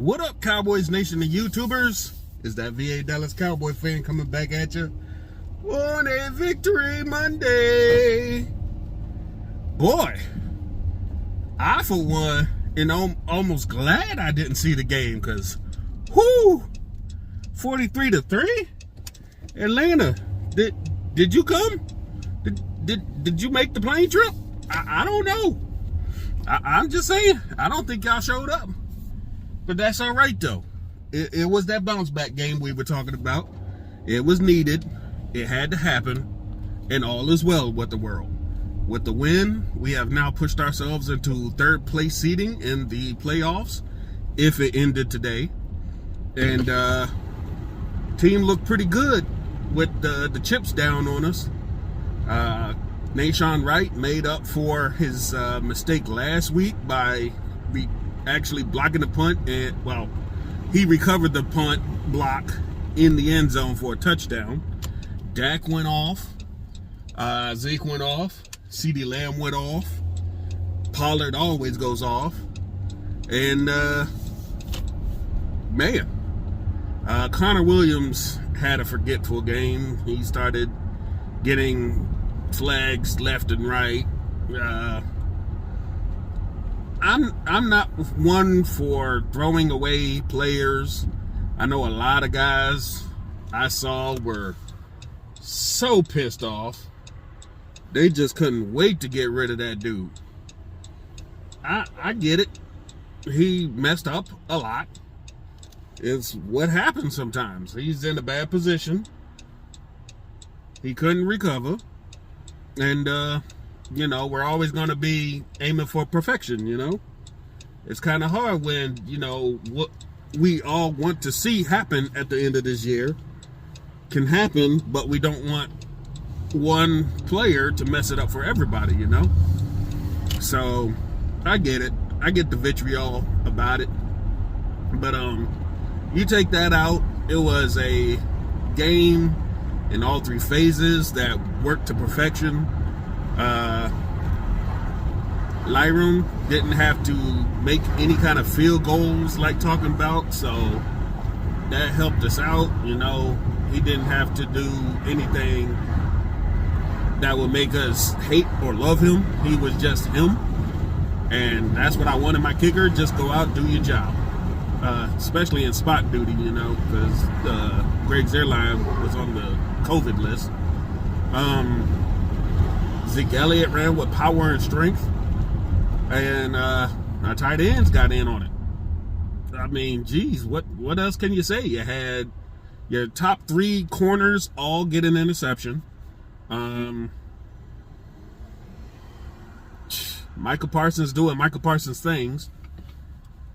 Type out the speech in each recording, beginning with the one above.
What up, Cowboys Nation and YouTubers? Is that VA Dallas Cowboy fan coming back at you on a Victory Monday? Boy, I for one am almost glad I didn't see the game, because whoo, 43-3. Atlanta, did you come? Did you make the plane trip? I don't know. I'm just saying, I don't think y'all showed up. But that's all right, though. It was that bounce back game we were talking about. It was needed. It had to happen. And all is well with the world. With the win, we have now pushed ourselves into third place seeding in the playoffs, if it ended today. And team looked pretty good with the chips down on us. Nashawn Wright made up for his mistake last week by actually blocking the punt, and well, he recovered the punt block in the end zone for a touchdown. Dak went off, Zeke went off, CeeDee Lamb went off, Pollard always goes off, and Connor Williams had a forgetful game. He started getting flags left and right. I'm not one for throwing away players. I know a lot of guys I saw were so pissed off. They just couldn't wait to get rid of that dude. I get it. He messed up a lot. It's what happens sometimes. He's in a bad position. He couldn't recover. And, we're always going to be aiming for perfection, It's kind of hard when, what we all want to see happen at the end of this year can happen, but we don't want one player to mess it up for everybody, So, I get it. I get the vitriol about it. But, you take that out, it was a game in all three phases that worked to perfection. Lyrum didn't have to make any kind of field goals like talking about, so that helped us out. He didn't have to do anything that would make us hate or love him. He was just him, and that's what I wanted my kicker. Just go out, do your job, especially in spot duty, because Greg's airline was on the COVID list. Zeke Elliott ran with power and strength, and our tight ends got in on it. I mean, geez, what else can you say? You had your top three corners all get an interception. Michael Parsons doing Michael Parsons things.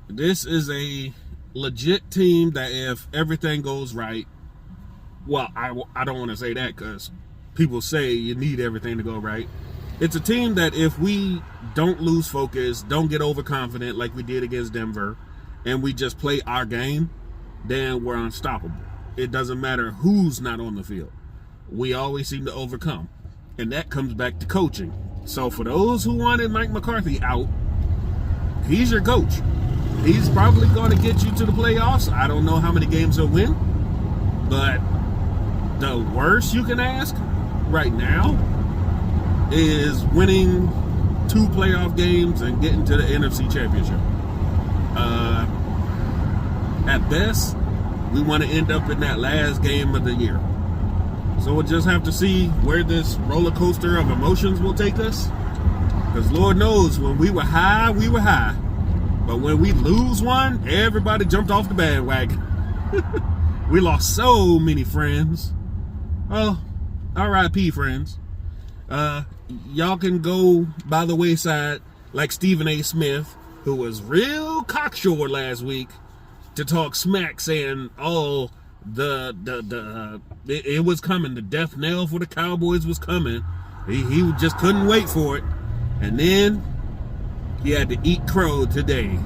This is a legit team that if everything goes right, well, I don't want to say that because people say you need everything to go right. It's a team that if we don't lose focus, don't get overconfident like we did against Denver, and we just play our game, then we're unstoppable. It doesn't matter who's not on the field. We always seem to overcome. And that comes back to coaching. So for those who wanted Mike McCarthy out, he's your coach. He's probably going to get you to the playoffs. I don't know how many games he'll win, but the worst you can ask right now is winning 2 playoff games and getting to the NFC Championship. At best, we want to end up in that last game of the year. So we'll just have to see where this roller coaster of emotions will take us. Because Lord knows, when we were high, we were high. But when we lose one, everybody jumped off the bandwagon. We lost so many friends. Oh, R.I.P. friends. Y'all can go by the wayside like Stephen A. Smith, who was real cocksure last week to talk smack, saying, oh, it was coming. The death knell for the Cowboys was coming. He just couldn't wait for it. And then he had to eat crow today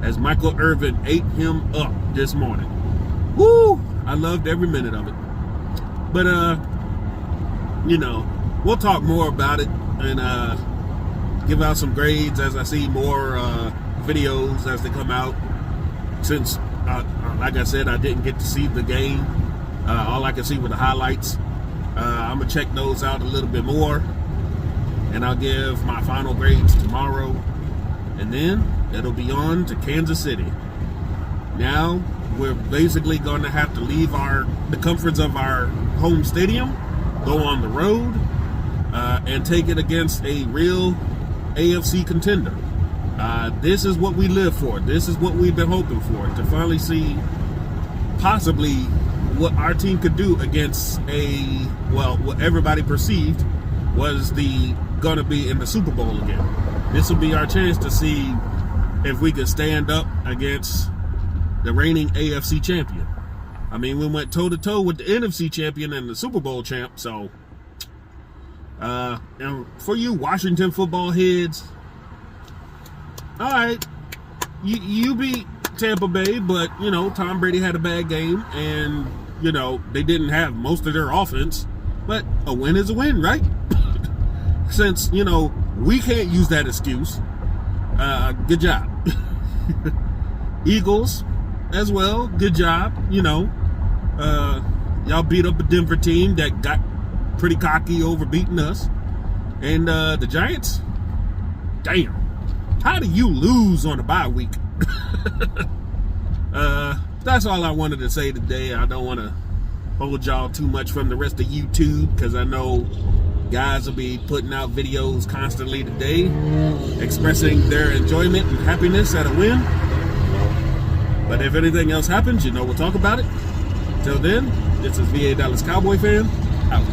as Michael Irvin ate him up this morning. Woo! I loved every minute of it. But, we'll talk more about it and give out some grades as I see more videos as they come out. Since like I said, I didn't get to see the game. All I can see were the highlights. I'm going to check those out a little bit more. And I'll give my final grades tomorrow. And then it'll be on to Kansas City. Now, we're basically going to have to leave the comforts of our home stadium, go on the road, and take it against a real AFC contender. This is what we live for. This is what we've been hoping for, to finally see possibly what our team could do against what everybody perceived was going to be in the Super Bowl again. This will be our chance to see if we could stand up against the reigning AFC champion. I mean, we went toe-to-toe with the NFC champion and the Super Bowl champ, so and for you Washington football heads, all right, you beat Tampa Bay, but, you know, Tom Brady had a bad game, and, you know, they didn't have most of their offense, but a win is a win, right? Since, you know, we can't use that excuse, good job. Eagles as well, good job. You know, y'all beat up a Denver team that got pretty cocky over beating us. And the Giants, damn, how do you lose on a bye week? That's all I wanted to say today. I don't want to hold y'all too much from the rest of YouTube, because I know guys will be putting out videos constantly today expressing their enjoyment and happiness at a win. But if anything else happens, you know, we'll talk about it. Till then, this is VA Dallas Cowboy fan, out.